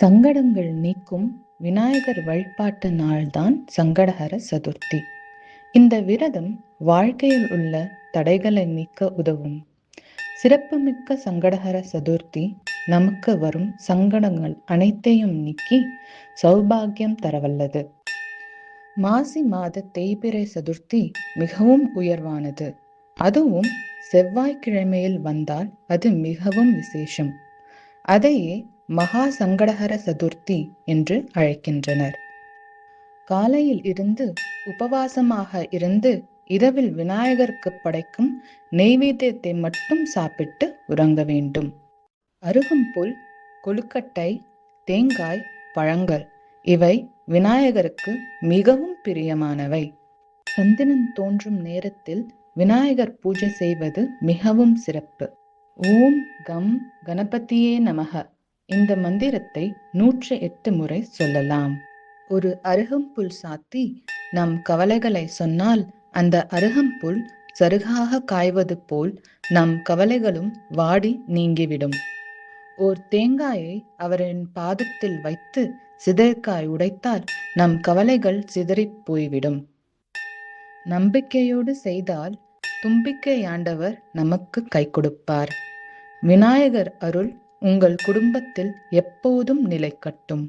சங்கடங்கள் நீக்கும் விநாயகர் வழிபாட்டு நாள்தான் சங்கடஹர சதுர்த்தி. இந்த விரதம் வாழ்க்கையில் உள்ள தடைகளை நீக்க உதவும். சிறப்புமிக்க சங்கடஹர சதுர்த்தி நமக்கு வரும் சங்கடங்கள் அனைத்தையும் நீக்கி சௌபாகியம் தரவல்லது. மாசி மாத தேய்பிறை சதுர்த்தி மிகவும் உயர்வானது. அதுவும் செவ்வாய்க்கிழமையில் வந்தால் அது மிகவும் விசேஷம். அதையே மகா சங்கடஹர சதுர்த்தி என்று அழைக்கின்றனர். காலையில் இருந்து உபவாசமாக இருந்து இரவில் விநாயகருக்கு படைக்கும் நெய்வேத்தியத்தை மட்டும் சாப்பிட்டு உறங்க வேண்டும். அருகம்புல், கொழுக்கட்டை, தேங்காய், பழங்கள் இவை விநாயகருக்கு மிகவும் பிரியமானவை. சந்திரன் தோன்றும் நேரத்தில் விநாயகர் பூஜை செய்வது மிகவும் சிறப்பு. ஓம் கம் கணபதியே நமக இந்த மந்திரத்தை 108 முறை சொல்லலாம். ஒரு அருகம்புல் சாத்தி நம் கவலைகளை சொன்னால் அந்த அருகம்புல் சருகாக காய்வது போல் நம் கவலைகளும் வாடி நீங்கிவிடும். ஓர் தேங்காயை அவரின் பாதத்தில் வைத்து சிதற்காய் உடைத்தால் நம் கவலைகள் சிதறிப் போய்விடும். நம்பிக்கையோடு செய்தால் தும்பிக்கையாண்டவர் நமக்கு கை கொடுப்பார். விநாயகர் அருள் உங்கள் குடும்பத்தில் எப்போதும் நிலைக்கட்டும்.